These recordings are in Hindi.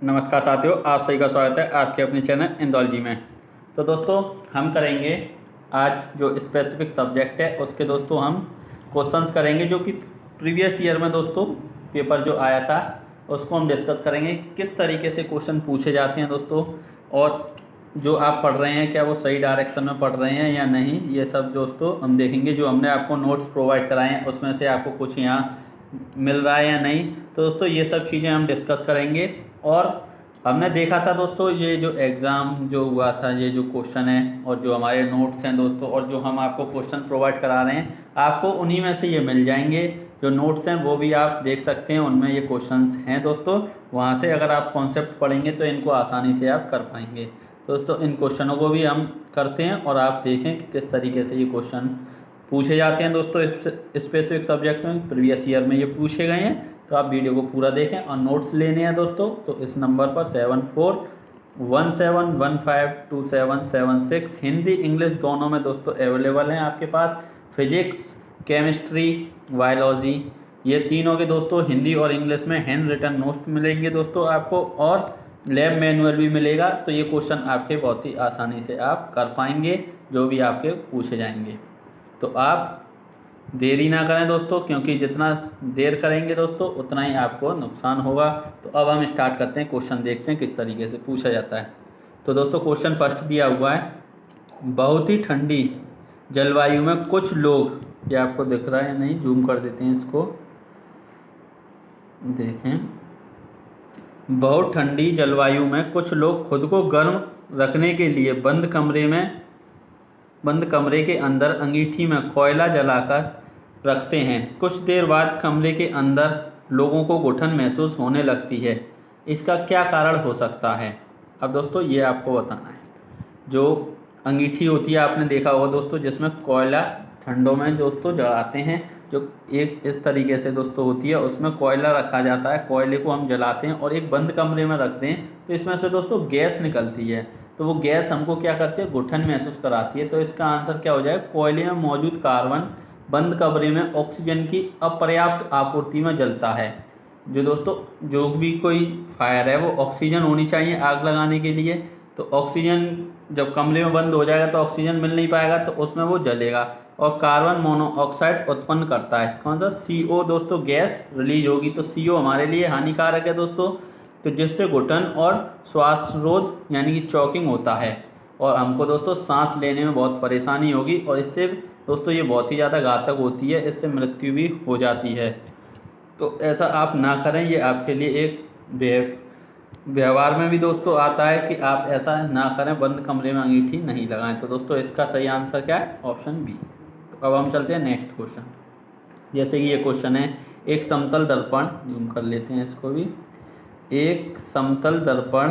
नमस्कार साथियों, आप सभी का स्वागत है आपके अपने चैनल इंदौलजी में। तो दोस्तों हम करेंगे आज जो स्पेसिफिक सब्जेक्ट है उसके दोस्तों हम क्वेश्चंस करेंगे जो कि प्रीवियस ईयर में दोस्तों पेपर जो आया था उसको हम डिस्कस करेंगे। किस तरीके से क्वेश्चन पूछे जाते हैं दोस्तों, और जो आप पढ़ रहे हैं क्या वो सही डायरेक्शन में पढ़ रहे हैं या नहीं, ये सब दोस्तों हम देखेंगे। जो हमने आपको नोट्स प्रोवाइड कराए हैं उसमें से आपको कुछ यहाँ मिल रहा है या नहीं, तो दोस्तों ये सब चीज़ें हम डिस्कस करेंगे। और हमने देखा था दोस्तों ये जो एग्ज़ाम जो हुआ था, ये जो क्वेश्चन है और जो हमारे नोट्स हैं दोस्तों, और जो हम आपको क्वेश्चन प्रोवाइड करा रहे हैं आपको उन्हीं में से ये मिल जाएंगे। जो नोट्स हैं वो भी आप देख सकते हैं, उनमें ये क्वेश्चंस हैं दोस्तों। वहाँ से अगर आप कॉन्सेप्ट पढ़ेंगे तो इनको आसानी से आप कर पाएंगे। दोस्तों इन क्वेश्चनों को भी हम करते हैं और आप देखें कि किस तरीके से ये क्वेश्चन पूछे जाते हैं दोस्तों। स्पेसिफिक सब्जेक्ट में प्रीवियस ईयर में ये पूछे गए हैं, तो आप वीडियो को पूरा देखें। और नोट्स लेने हैं दोस्तों तो इस नंबर पर 7417152776 हिंदी इंग्लिश दोनों में दोस्तों अवेलेबल हैं आपके पास। फिजिक्स, केमिस्ट्री, बायोलॉजी, ये तीनों के दोस्तों हिंदी और इंग्लिश में हैंड रिटन नोट्स मिलेंगे दोस्तों आपको, और लैब मैनुअल भी मिलेगा। तो ये क्वेश्चन आपके बहुत ही आसानी से आप कर पाएंगे जो भी आपके पूछे जाएंगे। तो आप देरी ना करें दोस्तों, क्योंकि जितना देर करेंगे दोस्तों उतना ही आपको नुकसान होगा। तो अब हम स्टार्ट करते हैं, क्वेश्चन देखते हैं किस तरीके से पूछा जाता है। तो दोस्तों क्वेश्चन फर्स्ट दिया हुआ है, बहुत ही ठंडी जलवायु में कुछ लोग, ये आपको दिख रहा है या नहीं, जूम कर देते हैं इसको, देखें। बहुत ठंडी जलवायु में कुछ लोग खुद को गर्म रखने के लिए बंद कमरे के अंदर अंगीठी में कोयला जलाकर रखते हैं। कुछ देर बाद कमरे के अंदर लोगों को घुटन महसूस होने लगती है। इसका क्या कारण हो सकता है? अब दोस्तों ये आपको बताना है। जो अंगीठी होती है आपने देखा होगा दोस्तों, जिसमें कोयला ठंडों में दोस्तों जलाते हैं, जो एक इस तरीके से दोस्तों होती है, उसमें कोयला रखा जाता है। कोयले को हम जलाते हैं और एक बंद कमरे में रखते हैं, तो इसमें से दोस्तों गैस निकलती है। तो वो गैस हमको क्या करती है, घुटन महसूस कराती है। तो इसका आंसर क्या हो जाएगा, कोयले में मौजूद कार्बन बंद कमरे में ऑक्सीजन की अपर्याप्त आपूर्ति में जलता है। जो दोस्तों जो भी कोई फायर है वो ऑक्सीजन होनी चाहिए आग लगाने के लिए। तो ऑक्सीजन जब कमरे में बंद हो जाएगा तो ऑक्सीजन मिल नहीं पाएगा, तो उसमें वो जलेगा और कार्बन मोनोऑक्साइड उत्पन्न करता है। कौन सा, CO दोस्तों गैस रिलीज होगी। तो CO हमारे लिए हानिकारक है दोस्तों, तो जिससे घुटन और श्वास रोध यानी कि चॉकिंग होता है, और हमको दोस्तों सांस लेने में बहुत परेशानी होगी, और इससे दोस्तों ये बहुत ही ज़्यादा घातक होती है, इससे मृत्यु भी हो जाती है। तो ऐसा आप ना करें, ये आपके लिए एक व्यवहार में भी दोस्तों आता है कि आप ऐसा ना करें, बंद कमरे में अंगीठी नहीं लगाएं। तो दोस्तों इसका सही आंसर क्या है, ऑप्शन बी। तो अब हम चलते हैं नेक्स्ट क्वेश्चन। जैसे कि ये क्वेश्चन है, एक समतल दर्पण, जूम कर लेते हैं इसको भी, एक समतल दर्पण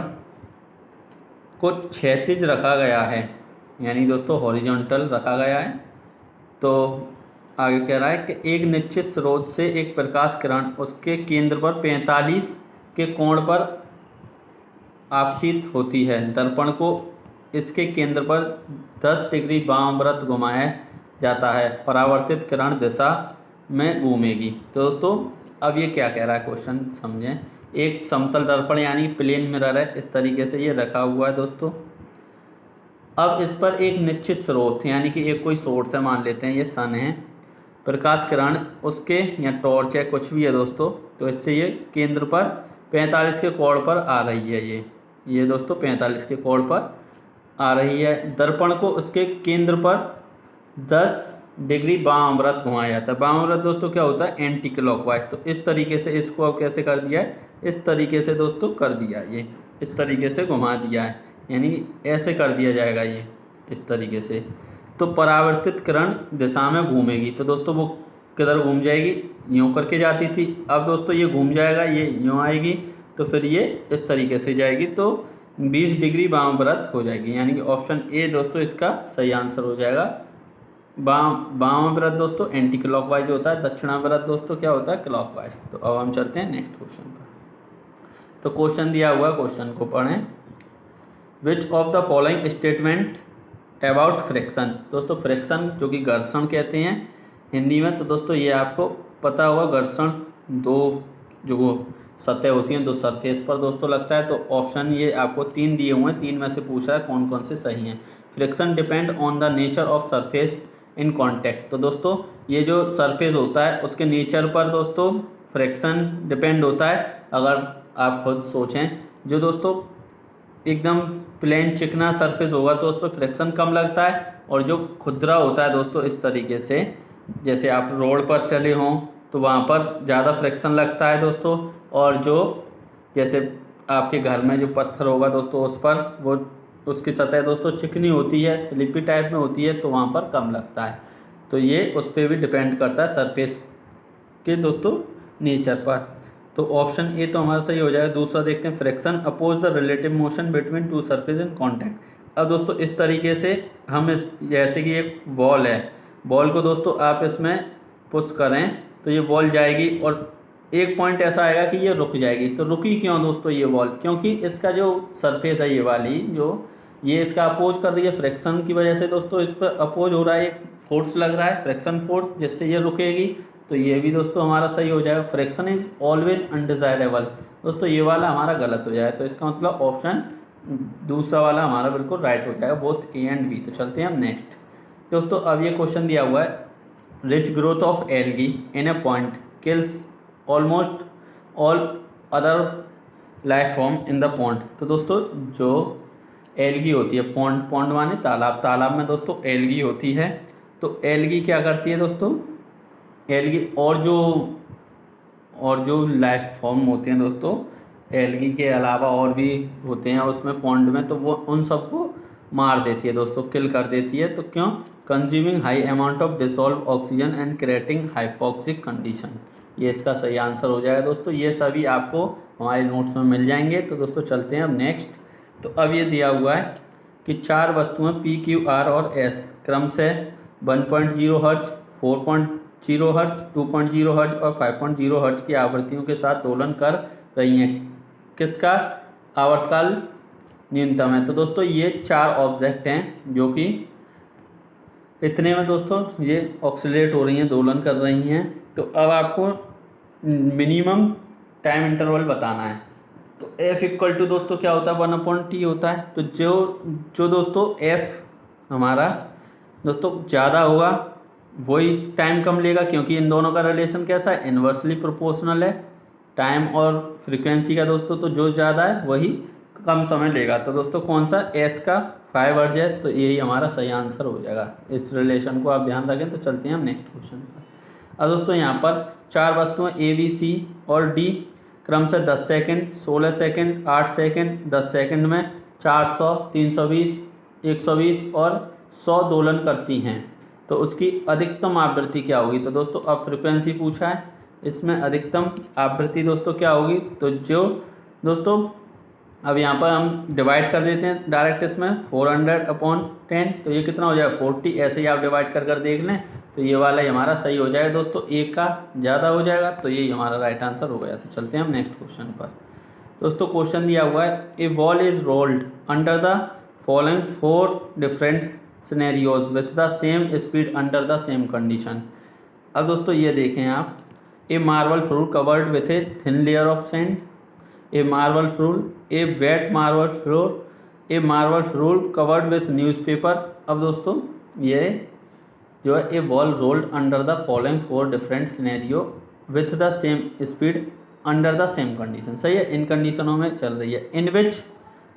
को क्षैतिज रखा गया है, यानी दोस्तों हॉरिजॉन्टल रखा गया है। तो आगे कह रहा है कि एक निश्चित स्रोत से एक प्रकाश किरण उसके केंद्र पर 45 के कोण पर आपतित होती है। दर्पण को इसके केंद्र पर 10 डिग्री वामाव्रत घुमाया जाता है, परावर्तित किरण दिशा में घूमेगी। तो दोस्तों अब ये क्या कह रहा है क्वेश्चन समझें। एक समतल दर्पण यानी प्लेन मिरर है, इस तरीके से ये रखा हुआ है दोस्तों। अब इस पर एक निश्चित स्रोत यानी कि एक कोई सोर्स है, मान लेते हैं ये सन है, प्रकाश किरण उसके या टॉर्च है, कुछ भी है दोस्तों। तो इससे ये केंद्र पर 45 के कोण पर आ रही है, ये दोस्तों 45 के कोण पर आ रही है। दर्पण को उसके केंद्र पर 10 डिग्री वामाव्रत घुमाया जाता है। वामाव्रत दोस्तों क्या होता है, एंटी क्लॉकवाइज। तो इस तरीके से इसको अब कैसे कर दिया है, इस तरीके से दोस्तों कर दिया, ये इस तरीके से घुमा दिया है, यानी ऐसे कर दिया जाएगा ये इस तरीके से। तो परावर्तित किरण दिशा में घूमेगी। तो दोस्तों वो किधर घूम जाएगी, यूँ करके जाती थी, अब दोस्तों ये घूम जाएगा, ये यूँ आएगी, तो फिर ये इस तरीके से जाएगी, तो 20 डिग्री वामाव्रत हो जाएगी। यानी कि ऑप्शन ए दोस्तों इसका सही आंसर हो जाएगा। वामाव्रत दोस्तों एंटी क्लॉकवाइज होता है, दक्षिणाव्रत दोस्तों क्या होता है, क्लॉकवाइज। तो अब हम चलते हैं नेक्स्ट क्वेश्चन पर। तो क्वेश्चन दिया हुआ, क्वेश्चन को पढ़ें। विच of the following statement about friction. दोस्तों फ्रिक्शन जो कि घर्षण कहते हैं हिंदी में, तो दोस्तों ये आपको पता होगा, घर्षण दो जो सतह होती हैं, 2 सरफेस पर दोस्तों लगता है। तो ऑप्शन ये आपको 3 दिए हुए हैं, 3 में से पूछा है कौन कौन से सही हैं। Friction depend on the nature of surface in contact. तो दोस्तों ये जो सरफेस होता है उसके नेचर पर दोस्तों फ्रिक्शन डिपेंड होता है। अगर आप खुद सोचें, जो दोस्तों एकदम प्लेन चिकना सरफेस होगा तो उस पर फ्रिक्शन कम लगता है, और जो खुरदरा होता है दोस्तों इस तरीके से, जैसे आप रोड पर चले हों तो वहाँ पर ज़्यादा फ्रिक्शन लगता है दोस्तों। और जो जैसे आपके घर में जो पत्थर होगा दोस्तों उस पर वो उसकी सतह दोस्तों चिकनी होती है, स्लिपी टाइप में होती है, तो वहाँ पर कम लगता है। तो ये उस पर भी डिपेंड करता है सरफेस के दोस्तों नेचर पर। तो ऑप्शन ए तो हमारा सही हो जाएगा। दूसरा देखते हैं, friction oppose the relative motion between two surface in contact. अब दोस्तों इस तरीके से हम इस जैसे कि एक बॉल है, बॉल को दोस्तों आप इसमें पुश करें तो ये बॉल जाएगी, और एक पॉइंट ऐसा आएगा कि ये रुक जाएगी। तो रुकी क्यों दोस्तों ये बॉल? क्योंकि इसका जो सरफेस है ये वाली, जो ये इसका अपोज कर रही है फ्रिक्शन की वजह से दोस्तों, इस पर अपोज हो रहा है, एक फोर्स लग रहा है फ्रिक्शन फोर्स, जिससे ये रुकेगी। तो ये भी दोस्तों हमारा सही हो जाएगा। फ्रिक्शन इज ऑलवेज अनडिजायरेबल, दोस्तों ये वाला हमारा गलत हो जाएगा। तो इसका मतलब ऑप्शन दूसरा वाला हमारा बिल्कुल राइट हो जाएगा, बोथ ए एंड बी। तो चलते हैं हम नेक्स्ट दोस्तों। अब ये क्वेश्चन दिया हुआ है, rich growth of algae in A point kills almost all other life form in the pond. तो दोस्तों जो एल्गी होती है, पॉन्ड, पॉन्ड माने तालाब, तालाब में दोस्तों एल्गी होती है। तो एल्गी क्या करती है दोस्तों, एल्गी और जो लाइफ फॉर्म होते हैं दोस्तों, एल्गी के अलावा और भी होते हैं उसमें पॉन्ड में, तो वो उन सबको मार देती है दोस्तों, किल कर देती है। तो क्यों? Consuming high amount of dissolve oxygen and creating hypoxic condition. ये इसका सही आंसर हो जाएगा दोस्तों। ये सभी आपको हमारे नोट्स में मिल जाएंगे। तो दोस्तों चलते हैं अब नेक्स्ट। तो अब ये दिया हुआ है कि 4 वस्तुएं पी, क्यू, आर और एस क्रम से 1.0 हर्ट्ज, 4.0 हर्ट्ज, 2.0 हर्ट्ज और 5.0 हर्ट्ज की आवृत्तियों के साथ दोलन कर रही हैं। किसका आवर्तकाल न्यूनतम है? तो दोस्तों ये 4 ऑब्जेक्ट हैं जो कि इतने में दोस्तों ये ऑक्सीलेट हो रही हैं, दोलन कर रही हैं। तो अब आपको मिनिमम टाइम इंटरवल बताना है। तो F इक्वल टू दोस्तों क्या होता है, 1/T होता है। तो जो दोस्तों F हमारा दोस्तों ज़्यादा होगा वही टाइम कम लेगा, क्योंकि इन दोनों का रिलेशन कैसा है, इन्वर्सली प्रोपोर्शनल है टाइम और फ्रीक्वेंसी का दोस्तों। तो जो ज़्यादा है वही कम समय लेगा। तो दोस्तों कौन सा, S का 5 हर्ट्ज है। तो यही हमारा सही आंसर हो जाएगा। इस रिलेशन को आप ध्यान रखें। तो चलते हैं हम नेक्स्ट क्वेश्चन पर। अब दोस्तों यहाँ पर 4 वस्तुएं A, B, C और D क्रम से 10 सेकेंड, 16 सेकेंड, 8 सेकेंड, 10 सेकेंड में 400, 320, 120 और 100 दोलन करती हैं। तो उसकी अधिकतम आवृत्ति क्या होगी? तो दोस्तों अब फ्रिक्वेंसी पूछा है, इसमें अधिकतम आवृत्ति दोस्तों क्या होगी? तो जो दोस्तों अब यहाँ पर हम डिवाइड कर देते हैं डायरेक्ट इसमें, 400/10। तो ये कितना हो जाएगा, 40। ऐसे ही आप डिवाइड कर देख लें। तो ये वाला ही हमारा सही हो जाएगा दोस्तों, एक का ज़्यादा हो जाएगा। तो यही हमारा राइट आंसर हो गया। तो चलते हैं हम नेक्स्ट क्वेश्चन पर। दोस्तों क्वेश्चन दिया हुआ है, a ball is rolled under the following 4 different scenarios with the same speed under the same condition. अब दोस्तों ये देखें आप, a marble floor covered with a thin layer of sand, a marble floor, a wet marble floor, a marble floor covered with newspaper. अब दोस्तों ये जो है, a ball rolled under the following 4 different scenario with the same speed under the same condition. सही है, इन कंडीशनों में चल रही है। इन विच,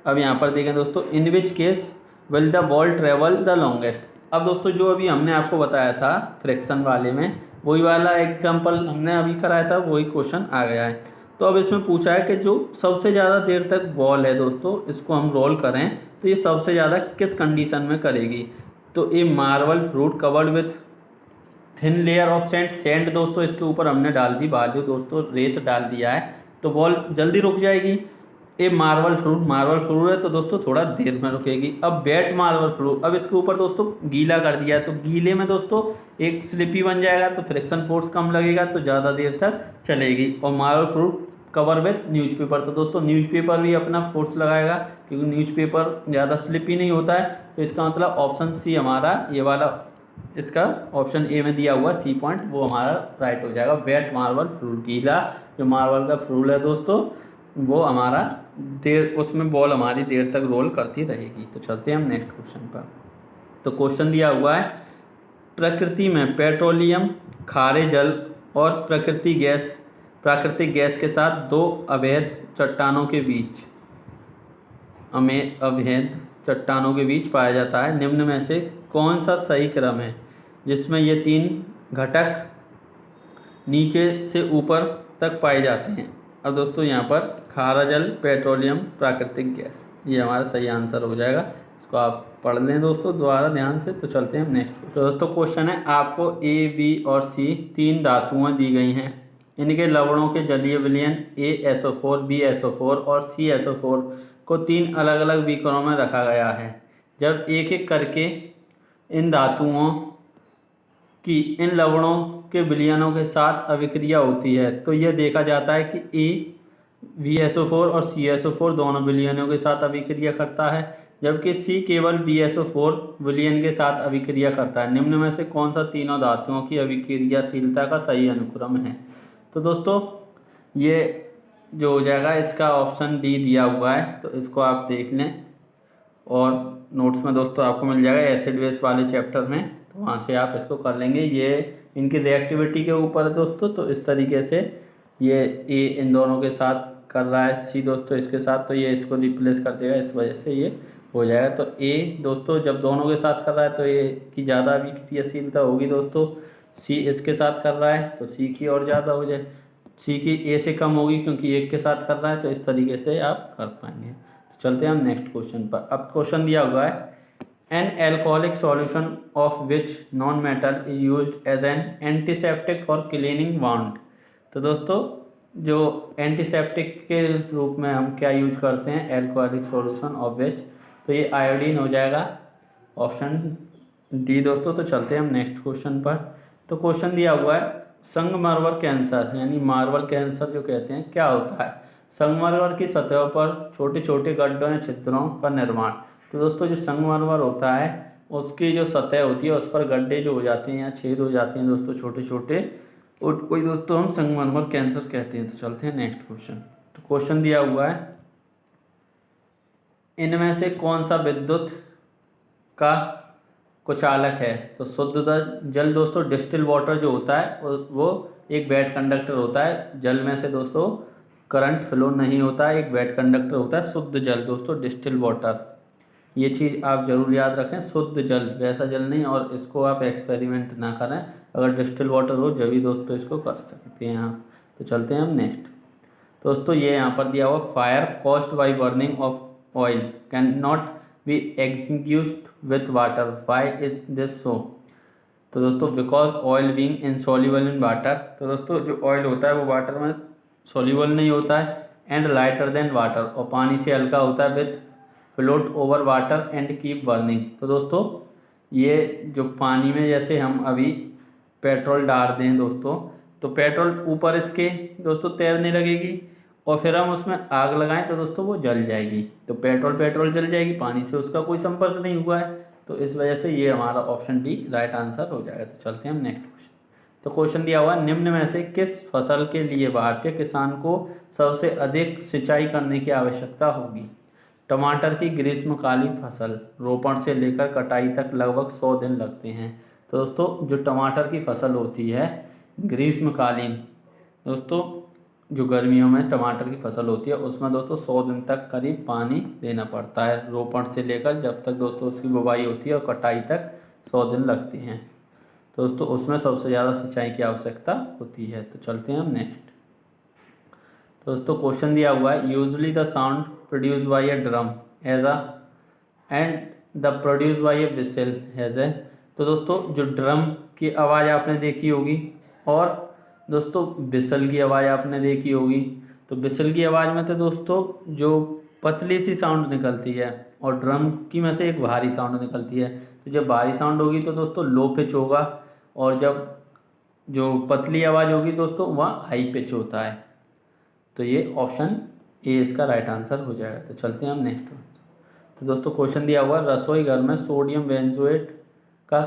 अब यहाँ पर देखें दोस्तों, in which case will the ball travel the longest. अब दोस्तों जो अभी हमने आपको बताया था फ्रिक्शन वाले में, वही वाला एग्जाम्पल हमने अभी कराया था, वही क्वेश्चन आ गया है। तो अब इसमें पूछा है कि जो सबसे ज़्यादा देर तक बॉल है दोस्तों, इसको हम रोल करें तो ये सबसे ज़्यादा किस कंडीशन में करेगी? तो ये marble fruit covered with thin layer of sand, sand दोस्तों इसके ऊपर हमने डाल दी, बालू दोस्तों रेत डाल दिया है, तो बॉल जल्दी रुक जाएगी। ये मार्बल फ्रूट है तो दोस्तों थोड़ा देर में रुकेगी। अब वेट मार्बल फ्रूट, अब इसके ऊपर दोस्तों गीला कर दिया है, तो गीले में दोस्तों एक स्लिपी बन जाएगा, तो फ्रिक्शन फोर्स कम लगेगा, तो ज़्यादा देर तक चलेगी। और marble fruit cover with newspaper, तो दोस्तों न्यूज़पेपर भी अपना फोर्स लगाएगा, क्योंकि न्यूज़पेपर ज़्यादा स्लिपी नहीं होता है। तो इसका मतलब ऑप्शन सी हमारा ये वाला, इसका ऑप्शन ए में दिया हुआ C पॉइंट, वो हमारा राइट हो जाएगा। वेट मार्बल फ्रूट, गीला जो मार्बल का फ्लूइड है दोस्तों वो हमारा उसमें बॉल हमारी देर तक रोल करती रहेगी। तो चलते हैं हम नेक्स्ट क्वेश्चन पर। तो क्वेश्चन दिया हुआ है, प्रकृति में पेट्रोलियम, खारे जल और प्राकृतिक गैस के साथ दो अवैध चट्टानों के बीच पाया जाता है। निम्न में से कौन सा सही क्रम है जिसमें ये तीन घटक नीचे से ऊपर तक पाए जाते हैं? अब दोस्तों यहाँ पर खारा जल, पेट्रोलियम, प्राकृतिक गैस, ये हमारा सही आंसर हो जाएगा। इसको आप पढ़ लें दोस्तों दोबारा ध्यान से। तो चलते हैं हम नेक्स्ट। तो दोस्तों क्वेश्चन है, आपको ए, बी और सी तीन धातुएं दी गई हैं। इनके लवणों के जलीय विलयन ASO4, BSO4 और CSO4 को तीन अलग अलग बीकरों में रखा गया है। जब एक एक करके इन धातुओं की इन लवणों के विलयनों के साथ अभिक्रिया होती है तो यह देखा जाता है कि BSO4 और CSO4 दोनों विलयनों के साथ अभिक्रिया करता है, जबकि C केवल BSO4 विलयन के साथ अभिक्रिया करता है। निम्न में से कौन सा तीनों धातुओं की अभिक्रियाशीलता का सही अनुक्रम है? तो दोस्तों ये जो हो जाएगा इसका ऑप्शन डी दिया हुआ है, तो इसको आप देख लें और नोट्स में दोस्तों आपको मिल जाएगा एसिड बेस वाले चैप्टर में, तो वहाँ से आप इसको कर लेंगे। ये इनकी रिएक्टिविटी के ऊपर है दोस्तों। तो इस तरीके से ये ए इन दोनों के साथ कर रहा है, सी दोस्तों इसके साथ, तो ये इसको रिप्लेस कर देगा, इस वजह से ये हो जाएगा। तो ए दोस्तों जब दोनों के साथ कर रहा है तो ए की ज़्यादा अभिक्रियाशीलता होगी दोस्तों। सी इसके साथ कर रहा है तो सी की और ज़्यादा हो जाए, सी की ए से कम होगी क्योंकि एक के साथ कर रहा है। तो इस तरीके से आप कर पाएंगे। तो चलते हैं हम नेक्स्ट क्वेश्चन पर। अब क्वेश्चन दिया हुआ है, an alcoholic solution of which non metal is used as an antiseptic for cleaning wound. तो दोस्तों जो एंटीसेप्टिक के रूप में हम क्या यूज करते हैं, एल्कोहलिक सॉल्यूशन ऑफ विच, तो ये आयोडीन हो जाएगा, ऑप्शन डी दोस्तों। तो चलते हैं हम नेक्स्ट क्वेश्चन पर। तो क्वेश्चन दिया हुआ है, संगमरमर कैंसर यानी मार्बल कैंसर जो कहते हैं क्या होता है? संगमरमर की सतह पर छोटे छोटे गड्ढों या छिद्रों का निर्माण। तो दोस्तों जो संगमरमर होता है उसकी जो सतह होती है उस पर गड्ढे जो हो जाते हैं या छेद हो जाते हैं दोस्तों छोटे छोटे, कोई दोस्तों हम संगमरमर कैंसर कहते हैं। तो चलते हैं नेक्स्ट क्वेश्चन। तो क्वेश्चन दिया हुआ है, इनमें से कौन सा विद्युत का कुचालक है? तो शुद्ध जल दोस्तों, डिस्टिल वाटर जो होता है वो एक बैड कंडक्टर होता है। जल में से दोस्तों करंट फ्लो नहीं होता है, एक बैड कंडक्टर होता है शुद्ध जल दोस्तों, डिस्टिल वाटर। ये चीज़ आप जरूर याद रखें, शुद्ध जल, वैसा जल नहीं, और इसको आप एक्सपेरिमेंट ना करें। अगर डिस्टिल वाटर हो जब भी दोस्तों इसको कर सकते हैं आप। तो चलते हैं हम नेक्स्ट। दोस्तों ये यहाँ पर दिया हुआ, fire caused by burning of oil can not be extinguished with water, why is this so? तो दोस्तों because oil being insoluble in water. तो दोस्तों जो ऑयल होता है वो वाटर में सॉल्युबल नहीं होता है, एंड लाइटर देन वाटर, और पानी से हल्का होता है, with float over water and keep burning. तो दोस्तों ये जो पानी में जैसे हम अभी पेट्रोल डाल दें दोस्तों, तो पेट्रोल ऊपर इसके दोस्तों तैरने लगेगी और फिर हम उसमें आग लगाएं तो दोस्तों वो जल जाएगी। तो पेट्रोल जल जाएगी, पानी से उसका कोई संपर्क नहीं हुआ है। तो इस वजह से ये हमारा ऑप्शन डी राइट आंसर हो जाएगा। तो चलते हैं हम नेक्स्ट क्वेश्चन। तो क्वेश्चन दिया हुआ, निम्न में से किस फसल के लिए भारतीय किसान को सबसे अधिक सिंचाई करने की आवश्यकता होगी? टमाटर की ग्रीष्मकालीन फसल, रोपण से लेकर कटाई तक लगभग 100 दिन लगते हैं। तो दोस्तों जो टमाटर की फसल होती है ग्रीष्मकालीन, दोस्तों जो गर्मियों में टमाटर की फसल होती है उसमें दोस्तों 100 दिन तक करीब पानी देना पड़ता है, रोपण से लेकर जब तक दोस्तों उसकी बुवाई होती है और कटाई तक 100 दिन लगती हैं। तो दोस्तों उसमें सबसे ज़्यादा सिंचाई की आवश्यकता होती है। तो चलते हैं हम नेक्स्ट। दोस्तों क्वेश्चन दिया हुआ है, usually the sound produce by a drum as a and the produce by a whistle as A. तो दोस्तों जो ड्रम की आवाज़ आपने देखी होगी और दोस्तों विसल की आवाज़ आपने देखी होगी। तो विसल की आवाज़ में तो दोस्तों जो पतली सी साउंड निकलती है और ड्रम की में से एक भारी साउंड निकलती है। तो जब भारी साउंड होगी तो दोस्तों लो पिच होगा, और जब जो पतली आवाज़ होगी दोस्तों वहाँ हाई पिच होता है। तो ये ऑप्शन ए इसका राइट आंसर हो जाएगा। तो चलते हैं हम नेक्स्ट। तो दोस्तों क्वेश्चन दिया हुआ, रसोई घर में सोडियम बेंजोएट का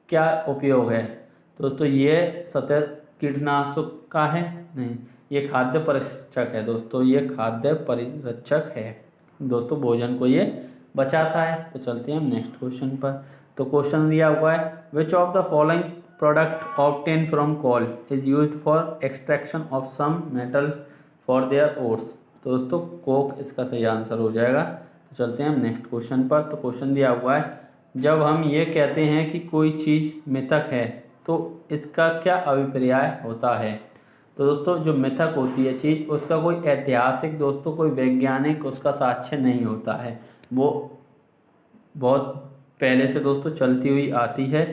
क्या उपयोग है? तो दोस्तों ये सतह कीटनाशक का है नहीं, ये खाद्य परिरक्षक है दोस्तों, ये खाद्य परिरक्षक है दोस्तों, भोजन को ये बचाता है। तो चलते हैं हम नेक्स्ट क्वेश्चन पर। तो क्वेश्चन दिया हुआ है, which of the following product obtain from coal is used for extraction of some metal for their ores. तो दोस्तों कोक इसका सही आंसर हो जाएगा। तो चलते हैं हम नेक्स्ट क्वेश्चन पर। तो क्वेश्चन दिया हुआ है, जब हम ये कहते हैं कि कोई चीज़ मिथक है तो इसका क्या अभिप्राय होता है। तो दोस्तों जो मिथक होती है चीज़, उसका कोई ऐतिहासिक दोस्तों कोई वैज्ञानिक उसका साक्ष्य नहीं होता है, वो बहुत पहले से दोस्तों चलती हुई आती है,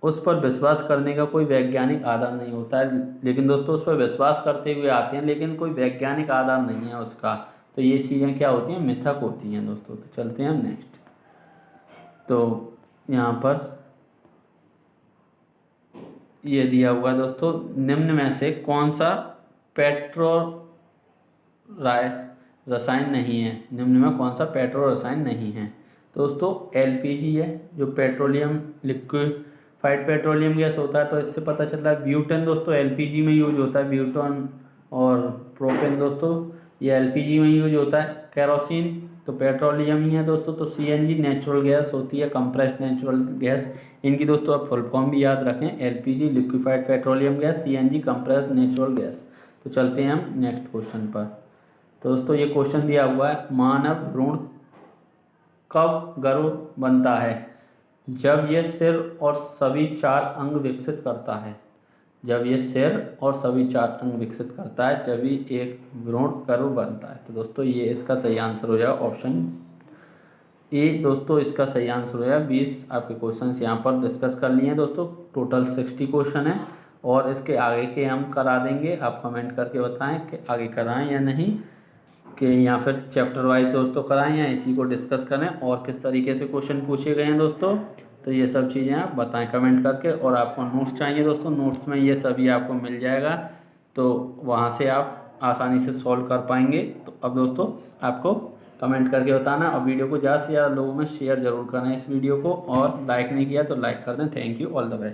उस पर विश्वास करने का कोई वैज्ञानिक आधार नहीं होता है, लेकिन दोस्तों उस पर विश्वास करते हुए आते हैं लेकिन कोई वैज्ञानिक आधार नहीं है उसका। तो ये चीज़ें क्या होती हैं, मिथक होती हैं दोस्तों। तो चलते हैं हम नेक्स्ट। तो यहाँ पर ये दिया हुआ है दोस्तों, निम्न में से कौन सा रसायन नहीं है, निम्न में कौन सा पेट्रो रसायन नहीं है। तो दोस्तों एलपीजी है, जो पेट्रोलियम लिक्विफाइड पेट्रोलियम गैस होता है। तो इससे पता चल रहा है ब्यूटेन दोस्तों एलपीजी में यूज होता है, ब्यूटेन और प्रोपेन दोस्तों ये एलपीजी में यूज होता है। केरोसिन तो पेट्रोलियम ही है दोस्तों। तो सीएनजी नेचुरल गैस होती है, कंप्रेस्ड नेचुरल गैस। इनकी दोस्तों आप फुल फॉर्म भी याद रखें, LPG liquefied petroleum gas, CNG compressed natural gas. तो चलते हैं हम नेक्स्ट क्वेश्चन पर। तो दोस्तों ये क्वेश्चन दिया हुआ है, मानव भ्रूण कब गर्भ बनता है। जब यह सिर और सभी 4 अंग विकसित करता है, जब ये सिर और सभी 4 अंग विकसित करता है, जब ही एक भ्रूण गर्भ बनता है। तो दोस्तों ये इसका सही आंसर हो जाएगा ऑप्शन ए दोस्तों, इसका सही आंसर हो जाएगा। 20 आपके क्वेश्चंस यहाँ पर डिस्कस कर लिए हैं दोस्तों, टोटल 60 क्वेश्चन है और इसके आगे के हम करा देंगे। आप कमेंट करके बताएं कि आगे कराएं या नहीं, कि या फिर चैप्टर वाइज दोस्तों कराएं या इसी को डिस्कस करें, और किस तरीके से क्वेश्चन पूछे गए हैं दोस्तों। तो ये सब चीज़ें आप बताएं कमेंट करके। और आपको नोट्स चाहिए दोस्तों, नोट्स में ये सभी आपको मिल जाएगा, तो वहाँ से आप आसानी से सॉल्व कर पाएंगे। तो अब दोस्तों आपको कमेंट करके बताना, और वीडियो को ज़्यादा से ज़्यादा लोगों में शेयर ज़रूर करना इस वीडियो को, और लाइक नहीं किया तो लाइक कर दें। Thank you, all the best.